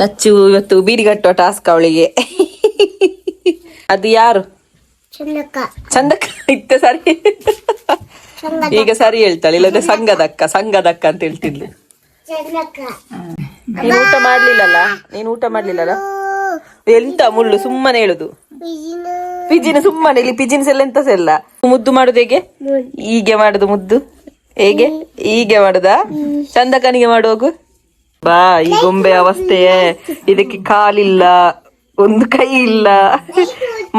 ಲಚ್ಚು ಇವತ್ತು ಬೀಡಿ ಕಟ್ಟುವ ಟಾಸ್ಕ್ ಅವಳಿಗೆ. ಅದು ಯಾರು? ಚಂದಕ್ಕ ಇತ್ತ ಸರಿ. ಈಗ ಸರಿ ಹೇಳ್ತಾಳೆ, ಇಲ್ಲದೆ ಸಂಘದಕ್ಕ ಅಂತ ಹೇಳ್ತಿದ್ಲು. ನೀನು ಊಟ ಮಾಡ್ಲಿಲ್ಲಲ್ಲ. ಎಂತ ಮುಳ್ಳು ಸುಮ್ಮನೆ ಹೇಳುದು. ಪಿಜಿನ ಸುಮ್ಮನೆ, ಇಲ್ಲಿ ಪಿಜಿನ್ಸ್ ಎಲ್ಲ ಎಂತ ಸೆಲ್ಲ. ಮುದ್ದು ಮಾಡುದು ಹೇಗೆ? ಹೀಗೆ ಮಾಡುದು ಮುದ್ದು. ಹೇಗೆ? ಹೀಗೆ ಮಾಡುದಾ? ಚಂದಕ್ಕನಿಗೆ ಮಾಡುವಾಗ ಬಾ. ಈ ಗೊಂಬೆ ಅವಸ್ಥೆ, ಇದಕ್ಕೆ ಕಾಲಿಲ್ಲ, ಒಂದು ಕೈ ಇಲ್ಲ,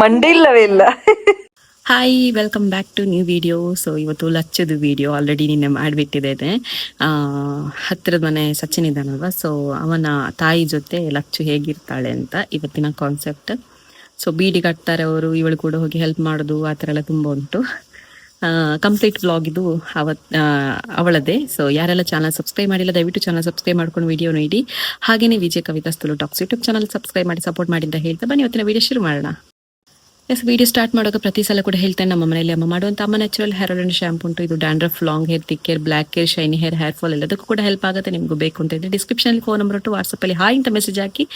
ಮಂಡೆ ಇಲ್ಲವೇ ಇಲ್ಲ. Hi, welcome back to new video. So ಇವತ್ತು ಲಚ್ಚದು ವಿಡಿಯೋ ಆಲ್ರೆಡಿ ನಿನ್ನೆ ಮಾಡಿಬಿಟ್ಟಿದ್ದೇನೆ. ಹತ್ತಿರದ ಮನೆ ಸಚಿನ್ ಇದ್ದಾನಲ್ವ, ಸೊ ಅವನ ತಾಯಿ ಜೊತೆ ಲಚ್ಚು ಹೇಗಿರ್ತಾಳೆ ಅಂತ ಇವತ್ತಿನ ಕಾನ್ಸೆಪ್ಟ್. ಸೊ ಬೀಡಿ ಕಟ್ತಾರೆ ಅವರು, ಇವಳು ಕೂಡ ಹೋಗಿ ಹೆಲ್ಪ್ ಮಾಡೋದು, ಆ ಥರ ಎಲ್ಲ ತುಂಬ ಉಂಟು. ಕಂಪ್ಲೀಟ್ ವ್ಲಾಗ್ ಇದು ಅವಳದೇ. ಸೊ ಯಾರೆಲ್ಲ ಚಾನಲ್ ಸಬ್ಸ್ಕ್ರೈಬ್ ಮಾಡಿಲ್ಲ ದಯವಿಟ್ಟು ಚಾನಲ್ ಸಬ್ಸ್ಕ್ರೈಬ್ ಮಾಡ್ಕೊಂಡು ವಿಡಿಯೋ ನೋಡಿ. ಹಾಗೆಯೇ ವಿಜಯ್ ಕವಿತಾ ಸ್ಥಳು ಟಾಕ್ಸ್ ಯೂಟ್ಯೂಬ್ ಚಾನಲ್ ಸಬ್ಸ್ಕ್ರೈಬ್ ಮಾಡಿ ಸಪೋರ್ಟ್ ಮಾಡಿ ಅಂತ ಹೇಳ್ತಾ ಬನ್ನಿ ಇವತ್ತಿನ ವಿಡಿಯೋ ಶುರು ಮಾಡೋಣ. ವಿಡಿಯೋ ಸ್ಟಾರ್ಟ್ ಮಾಡೋಕೆ ಪ್ರತಿ ಸಲ ಕೂಡ ಹೇಳ್ತೇನೆ, ನಮ್ಮ ಮನೆಯಲ್ಲಿ ಅಮ್ಮ ಮಾಡುವಂಥ ಅಮ್ಮ natural hair oil and shampoo ಉಂಟು. ಇದು dandruff, long hair, thick hair, black hair, shiny hair, hair fall ಎಲ್ಲದಕ್ಕೂ ಕೂಡ ಹೆಲ್ಪ್ ಆಗುತ್ತೆ. ನಿಮಗೂ ಬೇಕು ಅಂತ ಇದ್ರೆ ಡಿಸ್ಕ್ರಿಪ್ಷನಲ್ಲಿ ಫೋನ್ ನಂಬರ್ ಉಂಟು, ವಾಟ್ಸಪ್ಪಲ್ಲಿ ಹಾಯ್ ಅಂತ ಮೆಸೇಜ್ ಹಾಕಿ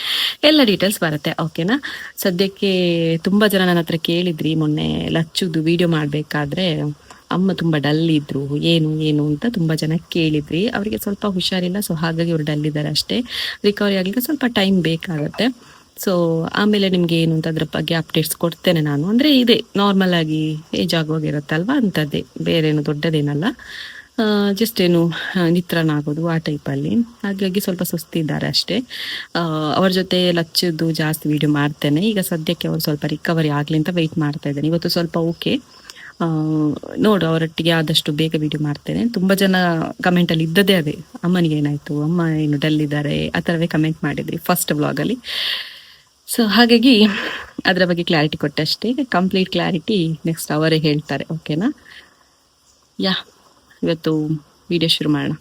ಎಲ್ಲ ಡೀಟೇಲ್ಸ್ ಬರುತ್ತೆ. ಓಕೆನಾ? ಸದ್ಯಕ್ಕೆ ತುಂಬ ಜನ ನನ್ನ ಹತ್ರ ಕೇಳಿದ್ರಿ ಮೊನ್ನೆ ಲಚ್ಚುದು ವಿಡಿಯೋ ಮಾಡಬೇಕಾದ್ರೆ ಅಮ್ಮ ತುಂಬ ಡಲ್ ಇದ್ರು, ಏನು ಅಂತ ತುಂಬ ಜನ ಕೇಳಿದ್ರಿ. ಅವರಿಗೆ ಸ್ವಲ್ಪ ಹುಷಾರಿಲ್ಲ, ಸೊ ಹಾಗಾಗಿ ಅವ್ರು ಡಲ್ ಇದ್ದಾರೆ ಅಷ್ಟೇ. ರಿಕವರಿ ಆಗಲಿಕ್ಕೆ ಸ್ವಲ್ಪ ಟೈಮ್ ಬೇಕಾಗುತ್ತೆ. ಸೊ ಆಮೇಲೆ ನಿಮ್ಗೆ ಏನು ಅಂತ ಅದ್ರ ಬಗ್ಗೆ ಅಪ್ಡೇಟ್ಸ್ ಕೊಡ್ತೇನೆ ನಾನು. ಅಂದರೆ ಇದೆ ನಾರ್ಮಲ್ ಆಗಿ ಏಜ್ ಆಗುವಾಗಿರುತ್ತಲ್ವ, ಅಂಥದ್ದೇ, ಬೇರೇನು ದೊಡ್ಡದೇನಲ್ಲ. ಜಸ್ಟ್ ಏನು ನಿತ್ರಣ ಆಗೋದು ಆ ಟೈಪಲ್ಲಿ. ಹಾಗಾಗಿ ಸ್ವಲ್ಪ ಸುಸ್ತಿದ್ದಾರೆ ಅಷ್ಟೇ. ಅವ್ರ ಜೊತೆ ಲಚ್ಚದು ಜಾಸ್ತಿ ವಿಡಿಯೋ ಮಾಡ್ತೇನೆ. ಈಗ ಸದ್ಯಕ್ಕೆ ಅವರು ಸ್ವಲ್ಪ ರಿಕವರಿ ಆಗಲಿ ಅಂತ ವೆಯ್ಟ್ ಮಾಡ್ತಾ ಇದ್ದೇನೆ. ಇವತ್ತು ಸ್ವಲ್ಪ ಓಕೆ, ನೋಡು ಅವರೊಟ್ಟಿಗೆ ಆದಷ್ಟು ಬೇಗ ವಿಡಿಯೋ ಮಾಡ್ತೇನೆ. ತುಂಬ ಜನ ಕಮೆಂಟಲ್ಲಿ ಇದ್ದದೇ ಅದೇ, ಅಮ್ಮನಿಗೆ ಏನಾಯಿತು, ಅಮ್ಮ ಏನು ಡಲ್ ಇದ್ದಾರೆ, ಆ ಥರವೇ ಕಮೆಂಟ್ ಮಾಡಿದ್ರಿ ಫಸ್ಟ್ ವ್ಲಾಗಲ್ಲಿ. ಸೊ ಹಾಗಾಗಿ ಅದರ ಬಗ್ಗೆ ಕ್ಲಾರಿಟಿ ಕೊಟ್ಟಷ್ಟೇ. ಕಂಪ್ಲೀಟ್ ಕ್ಲಾರಿಟಿ ನೆಕ್ಸ್ಟ್ ಅವರೇ ಹೇಳ್ತಾರೆ. ಓಕೆನಾ? ಇವತ್ತು ವಿಡಿಯೋ ಶುರು ಮಾಡೋಣ.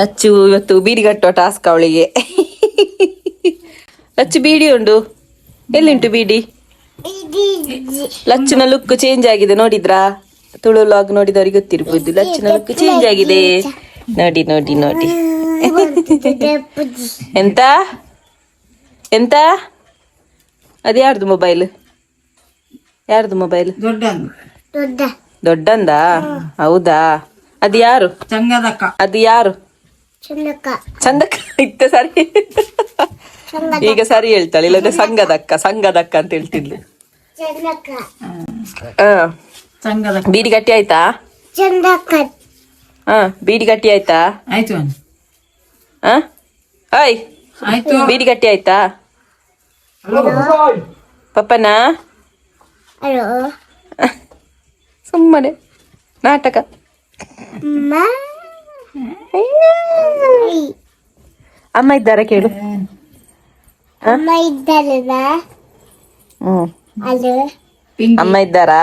ಲಚ್ಚು ಇವತ್ತು ಬೀಡಿ ಕಟ್ಟುವ ಟಾಸ್ಕ್ ಅವಳಿಗೆ. ಲಚ್ಚು ಬೀಡಿ ಉಂಟು, ಎಲ್ಲಿಂಟು ಬೀಡಿ? ಲಚ್ಚಿನ ಲುಕ್ ಚೇಂಜ್ ಆಗಿದೆ, ನೋಡಿದ್ರಾ? ತುಳು ಲಾಗ್ ನೋಡಿದವ್ರಿಗೆ ಗೊತ್ತಿರ್ಬೋದು. ಲಚ್ಚಿನ ಲುಕ್ ಚೇಂಜ್ ಆಗಿದೆ, ನೋಡಿ ನೋಡಿ ನೋಡಿ. ಎಂತ ಎಂತ ಅದು ಯಾರ್ದು ಮೊಬೈಲ್? ಯಾರ್ದು ಮೊಬೈಲ್? ದೊಡ್ಡಂದ? ಹೌದಾ? ಅದು ಯಾರು? ಅದು ಯಾರು? ಚಂದಕ್ಕ ಇತ್ತ ಸರಿ. ಈಗ ಸರಿ ಹೇಳ್ತಾಳೆ, ಇಲ್ಲದೆ ಸಂಘದಕ್ಕ ಅಂತ ಹೇಳ್ತಿದ್ಲು. ಬೀಡಿ ಗಟ್ಟಿ ಆಯ್ತಾ? ಬೀಡಿ ಗಟ್ಟಿ ಆಯ್ತಾ? ಬೀಡಿ ಗಟ್ಟಿ ಆಯ್ತಾ? ಪಪ್ಪನ ಸುಮ್ಮನೆ ನಾಟಕ. ಅಮ್ಮ ಇದ್ದಾರ ಕೇಳು. ಅಮ್ಮ ಇದ್ದಾರಾ?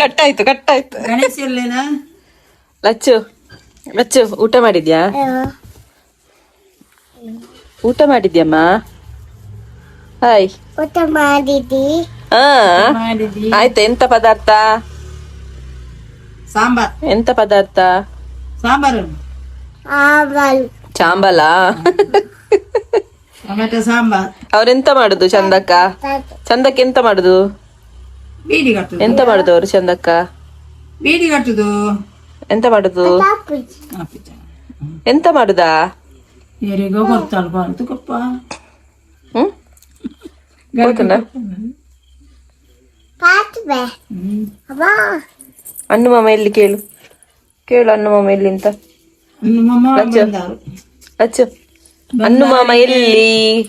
ಕಟ್ಟಾಯ್ತು ಲಚ್ಚು ಲಚ್ಚು ಊಟ ಮಾಡಿದ್ಯಾ? ಊಟ ಮಾಡಿದ್ಯಮ್ಮ? ಹಾಯ್, ಊಟ ಮಾಡಿದಿ? ಆಯ್ತು. ಎಂತ ಪದಾರ್ಥ? ಸಾಂಬಾರ್. ಎಂತ ಪದಾರ್ಥ? ಸಾಂಬಾರು. ಚಾಂಬಲಾ? ಟೊಮೆಟೊ ಸಾಂಬಾರ್. ಅವ್ರೆಂತ ಮಾಡುದು ಚಂದಕ್ಕ? ಚಂದಕ್ಕ ಎಂತ ಮಾಡುದು? ಬೀಡಿ ಕಟ್ಟುದು. ಎಂತ ಮಾಡುದು ಅವ್ರು ಚಂದಕ್ಕ? ಬೀಡಿ ಕಟ್ಟುದು. ಎಂತ ಮಾಡುದು? ಎಂತ ಮಾಡುದಾ? ಯಾರಿಗೋ ಗೊತ್ತಲ್ವಾ ಅಂತ ಗೊಪ್ಪ. ಅನ್ನು ಮಾಮ ಎಲ್ಲಿ? ಕೇಳು ಅನ್ನು ಮಾಮ ಎಲ್ಲಿ ಅಂತ. ಅಚ್ಚು ಅನ್ನು ಮಾಮ ಎಲ್ಲಿ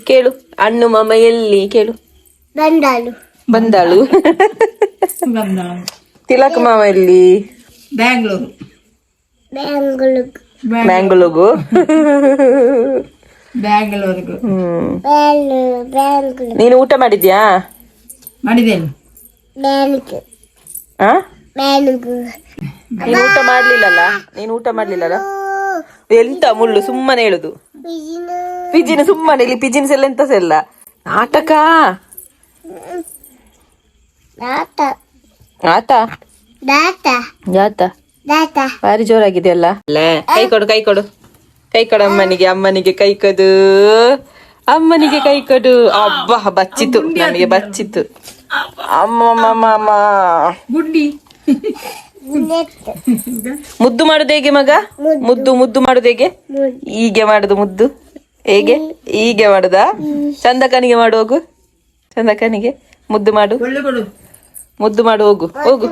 ಕೇಳು. ಅನ್ನು ಮಾಮ ಎಲ್ಲಿ ಕೇಳು. ಬಂದಾಳು. ತಿಲಕ್ ಮಾಮ ಎಲ್ಲಿ? ಬ್ಯಾಂಗ್ಳೂರ್ಗು. ನೀನು ಊಟ ಮಾಡಿದ್ಯಾ? ಮಾಡಿದ್ದೇನೆ. ನೀನು ಊಟ ಮಾಡ್ಲಿಲ್ಲಲ್ಲ. ಎಂತ ಮುಳ್ಳು ಸುಮ್ಮನೆ ಹೇಳುದು. ಪಿಜಿನ ಸುಮ್ಮನೆ, ಇಲ್ಲಿ ಪಿಜಿನ್ಸ್ ಎಲ್ಲ ಎಂತ ಸೆಲ್ಲ ನಾಟಕ. ಆತ ಜಾತ ಭಾರಿ ಜೋರಾಗಿದೆಯಲ್ಲ. ಕೈ ಕೊಡು ಕೈ ಕೊಡು ಕೈ ಕೊಡು ಅಮ್ಮನಿಗೆ. ಅಮ್ಮನಿಗೆ ಕೈ ಕೊಡು, ಅಮ್ಮನಿಗೆ ಕೈ ಕೊಡು. ಅಬ್ಬಾ ಬಚ್ಚಿತು, ನಮಗೆ ಬಚ್ಚಿತು. ಅಮ್ಮ ಗುಡ್ಡಿ ಮುದ್ದು ಮಾಡುದು ಹೇಗೆ ಮಗ? ಮುದ್ದು ಮಾಡುದು ಹೇಗೆ? ಹೀಗೆ ಮಾಡುದು ಮುದ್ದು ಹೇಗೆ? ಹೀಗೆ ಮಾಡುದ? ಚಂದಕನಿಗೆ ಮಾಡು ಹೋಗು, ಚಂದಕನಿಗೆ ಮುದ್ದು ಮಾಡು, ಮುದ್ದು ಮಾಡು ಹೋಗು ಹೋಗು.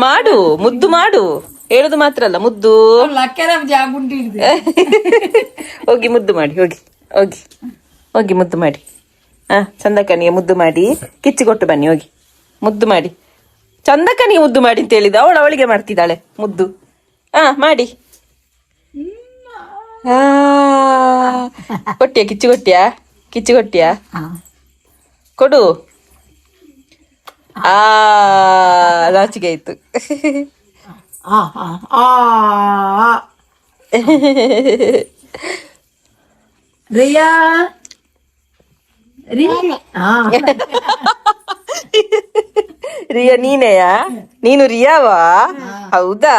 ಮಾಡು ಮುದ್ದು ಮಾಡು, ಹೇಳುದು ಮಾತ್ರ ಅಲ್ಲ ಮುದ್ದು. ಗುಡ್ಡಿ ಹೋಗಿ ಮುದ್ದು ಮಾಡಿ, ಹೋಗಿ ಹೋಗಿ ಹೋಗಿ ಮುದ್ದು ಮಾಡಿ. ಚಂದಕನಿಗೆ ಮುದ್ದು ಮಾಡಿ ಕಿಚ್ಚಿ ಕೊಟ್ಟು ಬನ್ನಿ. ಹೋಗಿ ಮುದ್ದು ಮಾಡಿ, ಚಂದಕನಿಗೆ ಮುದ್ದು ಮಾಡಿ ಅಂತ ಹೇಳಿದ. ಅವಳಿಗೆ ಮಾಡ್ತಿದ್ದಾಳೆ ಮುದ್ದು. ಮಾಡಿ. ಕೊಟ್ಟಿಯಾ ಕಿಚ್ಚು ಕೊಟ್ಟಿಯಾ? ಕಿಚ್ಚು ಕೊಟ್ಟಿಯಾ? ಕೊಡು. ನಾಚಿಗೆ ಆಯ್ತು. ರಿಯಾ ರಿಯಾ ನೀನೆಯಾ? ನೀನು ರಿಯಾವಾ? ಹೌದಾ?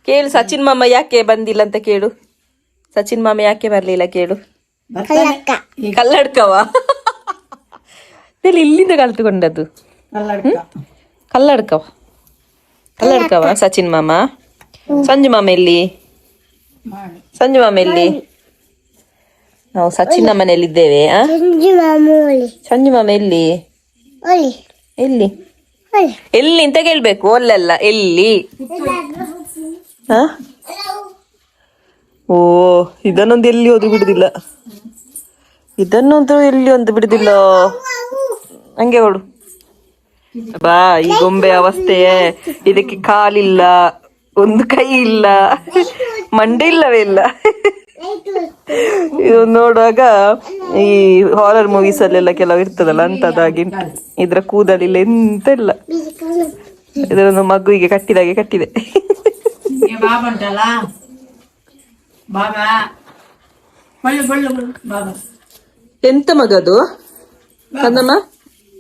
ಕೇಳು ಸಚಿನ್ ಮಾಮ ಯಾಕೆ ಬಂದಿಲ್ಲ ಅಂತ ಕೇಳು. ಸಚಿನ್ ಮಾಮ ಯಾಕೆ ಬರ್ಲಿಲ್ಲ ಕೇಳು. ಕಲ್ಲಡ್ಕವಾ? ಇಲ್ಲಿಂದ ಕಲ್ತುಕೊಂಡದ್ದು. ಕಲ್ಲಡ್ಕವ ಸಚಿನ್ ಮಾಮ. ಸಂಜು ಮಾಮ ಎಲ್ಲಿ? ಸಂಜು ಮಾಮ ಎಲ್ಲಿ? ನಾವು ಸಚಿನ್ ಮನೆಯಲ್ಲಿದ್ದೇವೆ. ಸಂಜು ಮಾಮ ಎಲ್ಲಿ? ಎಲ್ಲಿ ಎಲ್ಲಿ ಅಂತ ಕೇಳ್ಬೇಕು. ಒಲ್ಲೆಲ್ಲ ಎಲ್ಲಿ? ಓ ಇದನ್ನೊಂದು ಎಲ್ಲಿ ಓದಿ ಬಿಡುದಿಲ್ಲ, ಇದನ್ನೊಂದು ಎಲ್ಲಿ ಒಂದು ಬಿಡುದಿಲ್ಲ. ಹಂಗೆ ಓಡು ಬಾ. ಈ ಗೊಂಬೆ ಅವಸ್ಥೆ, ಇದಕ್ಕೆ ಕಾಲಿಲ್ಲ, ಒಂದು ಕೈ ಇಲ್ಲ, ಮಂಡೆ ಇಲ್ಲವೇ ಇಲ್ಲ. ಇದು ನೋಡುವಾಗ ಈ ಹಾರರ್ ಮೂವೀಸ್ ಅಲ್ಲೆಲ್ಲ ಕೆಲವು ಇರ್ತದಲ್ಲ ಅಂತದಾಗಿ. ಇದ್ರ ಕೂದಲಿಲ್ಲ ಎಂತ ಇಲ್ಲ. ಇದರೊಂದು ಮಗುವಿಗೆ ಕಟ್ಟಿದಾಗೆ ಕಟ್ಟಿದೆ. ಎಂತ ಮಗದು ಕಂದಮ್ಮ?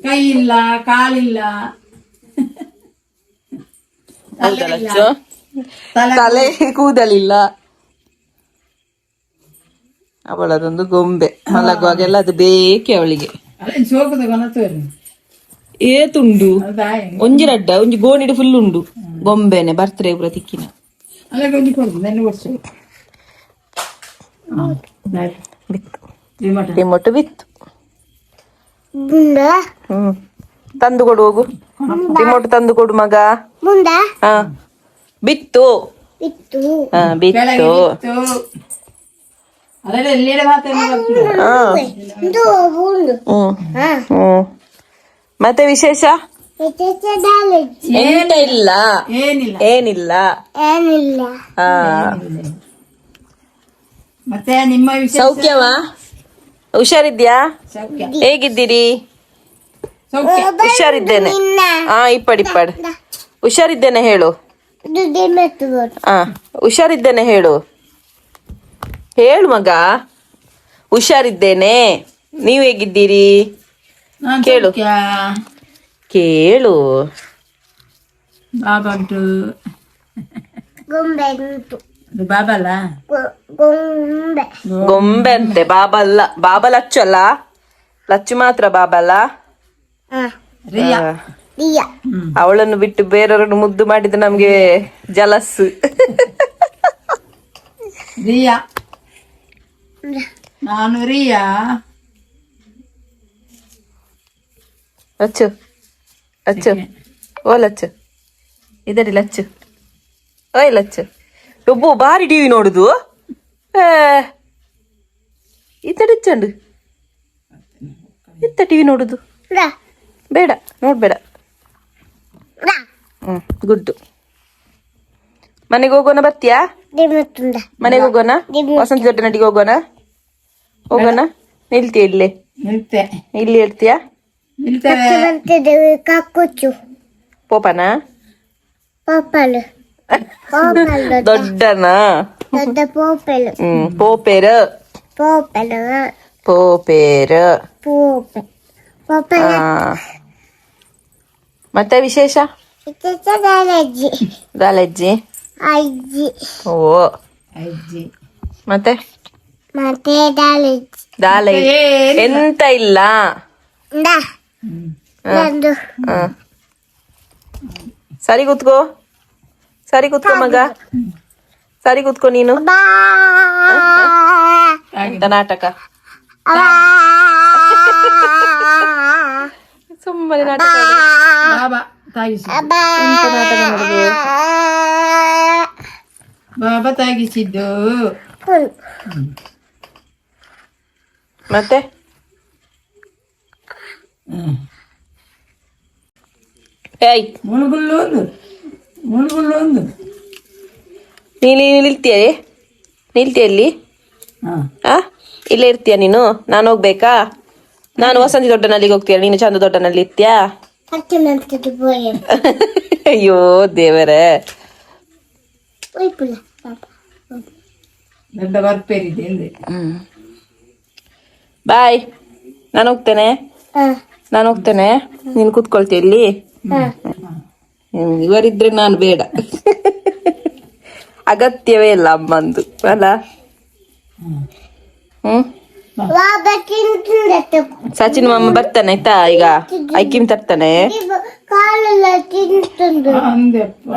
ಕೈ ಇಲ್ಲ, ಕಾಲಿಲ್ಲ, ತಲೆ ಕೂದಲಿಲ್ಲ. ಅವಳದೊಂದು ಗೊಂಬೆ. ಮಲಗುವಾಗೆಲ್ಲ ಅದು ಬೇಕೆ ಅವಳಿಗೆ. ಏತುಂಡು ಒಂಜಿ ರಡ್ಡ ಒಂಜಿ ಗೋಣಿಡು ಫುಲ್ ಉಂಡು ಗೊಂಬೆನೆ. ಬರ್ತ್ಡೇ ಪೂರ ತಿಕ್ಕಿನ ರಿಮೋಟ್ ಬಿತ್ತು. ತಂದು ಕೊಡು ಹೋಗು. ರಿಮೋಟ್ ತಂದು ಕೊಡು ಮಗ. ಬಿತ್ತು ಬಿತ್ತು. ಮತ್ತೆ ವಿಶೇಷ ಎಂತ ಇಲ್ಲ, ಏನಿಲ್ಲ. ಮತ್ತೆ ನಿಮ್ಮ ಸೌಖ್ಯವಾ? ಹುಷಾರಿದ್ಯಾ? ಹೇಗಿದ್ದೀರಿ? ಹುಷಾರಿದ್ದೇನೆ. ಇಪ್ಪಡ್ ಹುಷಾರಿದ್ದೇನೆ ಹೇಳು. ಹುಷಾರಿದ್ದೇನೆ ಹೇಳು. ಹೇಳು ಮಗ. ಹುಷಾರಿದ್ದೇನೆ. ನೀವ್ ಹೇಗಿದ್ದೀರಿ ಕೇಳು. ಕೇಳು. ಬಾಬಾ ಉಂಟು. ಬಾಬಲ್ಲ ಗೊಂಬೆ ಅಂತೆ, ಬಾಬಲ್ಲ. ಬಾಬಾ ಲಚ್ಚು ಅಲ್ಲ, ಲಚ್ಚು ಮಾತ್ರ ಬಾಬಲ್ಲ. ಅವಳನ್ನು ಬಿಟ್ಟು ಬೇರೆಯವರನ್ನು ಮುದ್ದು ಮಾಡಿದ್ರೆ ನಮ್ಗೆ ಜಲಸ್ಸು. ರಿಯಾ, ನಾನು ರಿಯಾ. ಲಚ್ಚು ಲಚ್ಚು ಓ ಲಚ್ಚು ಇದರಿ ಲಚ್ಚು. ಓಯ್ ಲಚ್ಚು. ಒಬ್ಬ ಬಾರಿ ಟಿವಿ ನೋಡುದು. ಇತ್ತಡಿಚ್ಚಂಡು ಇತ್ತ ಟಿವಿ ನೋಡುದು ಬೇಡ, ನೋಡ್ಬೇಡ. ಗುಡ್ಡು. ಮನೆಗೆ ಹೋಗೋಣ, ಬರ್ತೀಯಾ? ಮನೆಗೆ ಹೋಗೋಣ, ವಸಂತ ದೊಡ್ಡ ನಟಿಗೆ ಹೋಗೋಣ. ಹೋಗೋಣ. ನಿಲ್ತೀಯ ಇಲ್ಲೇ? ಇಲ್ಲಿ ಹೇಳ್ತೀಯಾ? ಪೋಪನ ದೊಡ್ಡನ ಪೋಪೇರ ಪೋಪೇರ ಆ. ಮತ್ತೆ ವಿಶೇಷ ದಾಲಜ್ಜಿ ಓ ಅಜ್ಜಿ ಮತ್ತೆ ದಾಲ ಎಂತ ಇಲ್ಲ ಹ. ಸರಿ ಕೂತ್ಕೋ ಮಗ ಸರಿ ಕೂತ್ಕೋ ನೀನು ಎಂತ ನಾಟಕ ಸುಮ್ಮನೆ ನಾಟಕ ಬಾಬಾ ತಾಗಿಸಿ ಎಂತ ನಾಟಕ ಮಾಡುದು ಬಾಬಾ ತಾಗಿಸಿದ್ದು ಮತ್ತೆ ಏಯ್ ಮುಳುಗುಲ್ಲು ಒಂದು ನೀನು ನಿಲ್ತೀಯಲ್ಲಿ ಹಾ ಆ ಇಲ್ಲೇ ಇರ್ತೀಯ ನೀನು ನಾನು ಹೋಗ್ಬೇಕಾ ನಾನು ವಸಂತಿ ದೊಡ್ಡನಲ್ಲಿಗೆ ಹೋಗ್ತೀಯ ನೀನು ಚಂದ ದೊಡ್ಡನಲ್ಲಿ ಇರ್ತೀಯಾ ಅಯ್ಯೋ ದೇವರೇ ದೊಡ್ಡ ಬರ್ಪೇರಿದೆ ಎಂದೆ ಬಾಯ್ ನಾನು ಹೋಗ್ತೇನೆ ನೀನು ಕೂತ್ಕೊಳ್ತೀಯ ಇಲ್ಲಿ ಇವರಿದ್ರೆ ನಾನು ಬೇಡ ಅಗತ್ಯವೇ ಇಲ್ಲ ಅಮ್ಮಂದು ಅಲ್ಲ ಸಚಿನ್ ಮಾಮ ಬರ್ತಾನೆ ಆಯ್ತಾ ಈಗ ಐಕಿಮ್ ತರ್ತಾನೆ ಅಂದೆಪ್ಪ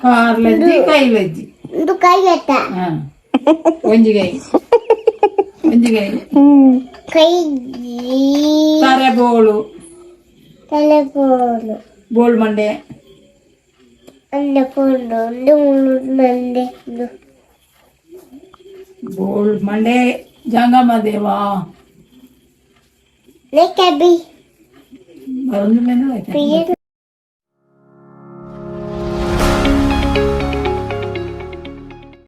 ಕಾರ್ಲಜ್ಜಿ ಕೈಲಜ್ಜಿ ಹಾ ಒಂಜಿಗೈ ತರೆಬೋಳು ಬೋಳ್ ಮಂಡೆ ಬೋಳ್ ಮಂಡೆ ಜಂಗಮ ದೇವ ಬರೋದು